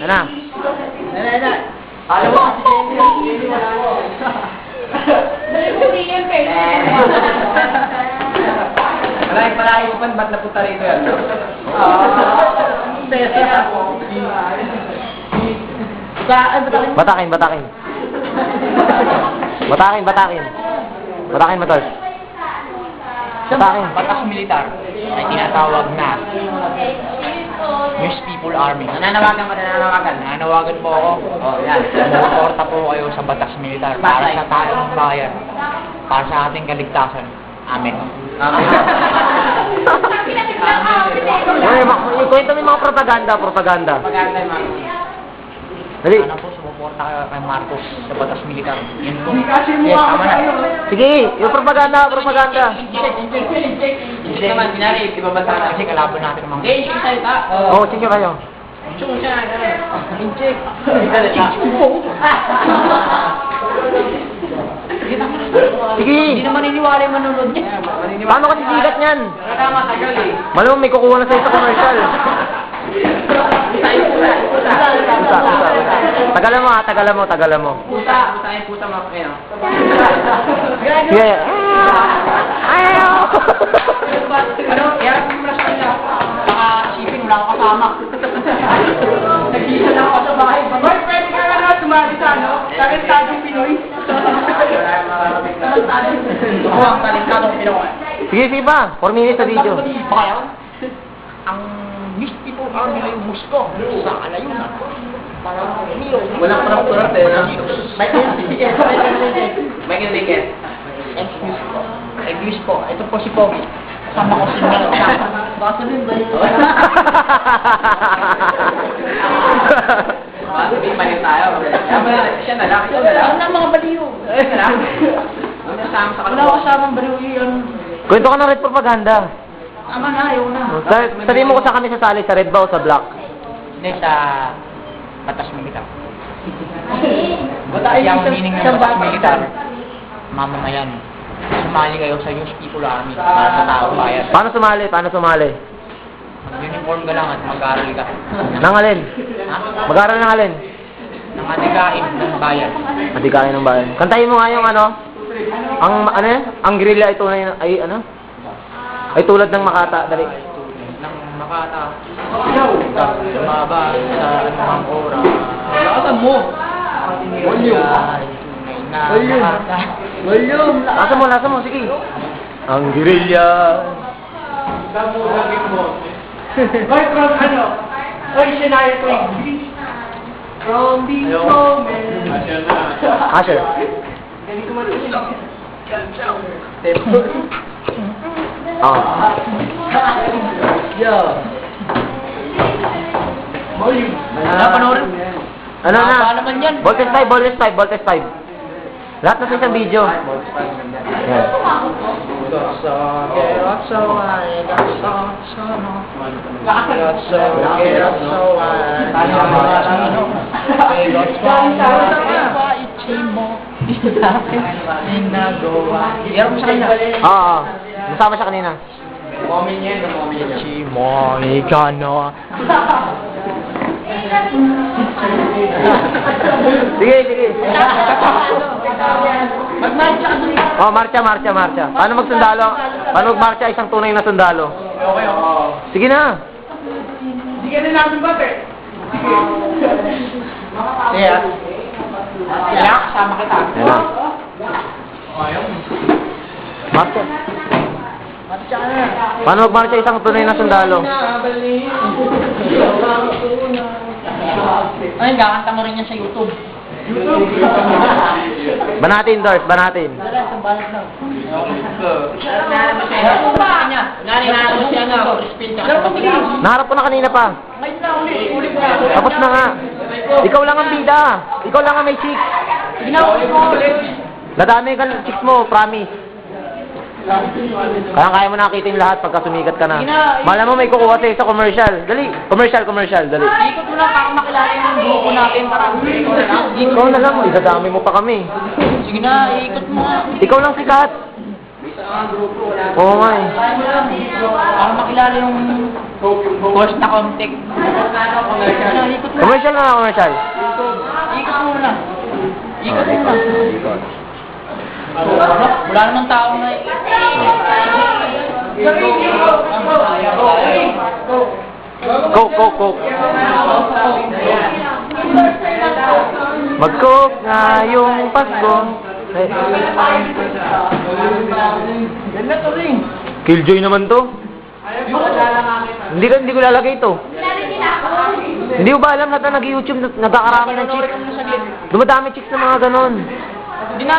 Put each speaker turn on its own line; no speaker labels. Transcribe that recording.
Ano?
Alam mo kasi Jenny, wala mo. Palagi mo pa, ba't napunta rito yan?
Batakin. Batakin mo, tol. Batakin.
Batas militar ay tinatawag na News People Army. Nananawagan po ako. Yan. Sumuporta po kayo sa batas militar para sa taong bayan. Para sa ating kaligtasan. Amen.
Kwento mo yung mga propaganda.
Maganda yung mga.
Dali.
Sana po sumuporta kayo kay Marcos sa batas militar. Yun po. Yes, tama na.
Sige, yung propaganda.
Hindi naman, binari, di ba basta na? Kasi kalaban natin ng mga... Hey, salita!
Oo, sige kayo.
Incheck!
Sige.
Hindi naman naniniwala yung manunod niya.
Paano kasi sigat niyan?
Tama, tagal eh.
Malamang may kukuha na sa'yo sa commercial. Tagalan mo.
Puta mo. Ayan.
Sige. Ayaw!
Ano? Kaya kung mula sa kanila, baka isipin wala akong kasama. Nag-isa lang ako sa bahay. Boy, pwede ka na sumali sa ano? Talentadong Pinoy. Ako ang talentadong Pinoy.
Sige pa. 4 minutes sa video.
Baka ang News People Army ay musko sa alayunan. Walang parang Michael Naked. English po. Ito po si Pogi. Kasama ko si Mel. Basta din ba yun? Sabi pa rin tayo. Siya na lang. Ano na mga baliw? Siya na lang. Wala ko kasamang baliw yun.
Kwento ka ng red propaganda.
Tama na, ayaw na.
Sabihin mo ko sa kami sasali, sa red ba o sa black?
Hindi, sa batas militar. Yung meaning ng batas militar, mamamayan. Sumali kayo sa News People Army para sa taong bayan.
Paano sumali?
Mag-uniform ka lang at mag-aaral ka.
Nang alin?
Ha?
Mag-aaral ng alin?
Nang adigain ng bayan.
Matikain ng bayan. Kantahin mo nga yung ano? Ang guerrilla ay tunay na, ay ano? Ay tulad ng Makata, dali.
Nang Makata. Lumaban sa anumang oras. Lakasan mo! Volume!
Lasa mo, sige. Ang guerrilla.
Hoy, from ano? Hoy, Shania Twain. From the moment.
Asher.
Hindi ko matulog.
Oh.
Yo. Volume. Panoorin.
Ano na?
Paano naman yan?
Voltage 5. Lahat na sa isang video. Yan. Oo. Nasama siya kanina.
Moment niya.
Chimoy ka na. Sige.
Magmarcha ka dun.
Oh, marcha. Paano magsundalo? Paano magmarcha isang tunay na sundalo?
Okay.
Sige na.
Sige na natin ba, Ter? Sige. Kaya, kasama kita.
Yan na. Marcha.
Marcha ka na.
Paano magmarcha isang tunay na sundalo?
Ay, kakanta mo rin yan sa YouTube.
Banatin, Dors, banatin. Naharap ko na kanina pa. Tapos na nga. Ikaw lang ang bida. Ikaw lang ang may chicks. Nadami ka ng chicks mo, promise. Kaya mo nakita yung lahat pagka sumikat ka na. Malam mo may kukuha sa'yo sa commercial. Dali, commercial, dali.
Ikot mo lang para makilala yung grupo natin para
Ikaw na lang, isadami mo pa kami.
Sige na, ikot mo nga.
Ikaw lang sikat. Oo nga eh.
Para makilala yung Force na contact.
Commercial na commercial.
Ikot muna. Ikot
Oh,
muna.
ikot.
Wala namang tao na
Coke. Mag-coke ngayong Pasko. Eh,
Ganda to rin.
Killjoy naman to. Hindi ko lalagay ito. Hindi ko ba alam lahat na nag-YouTube nagkakarami ng chicks? Dumadami chicks na mga ganon.
Hindi na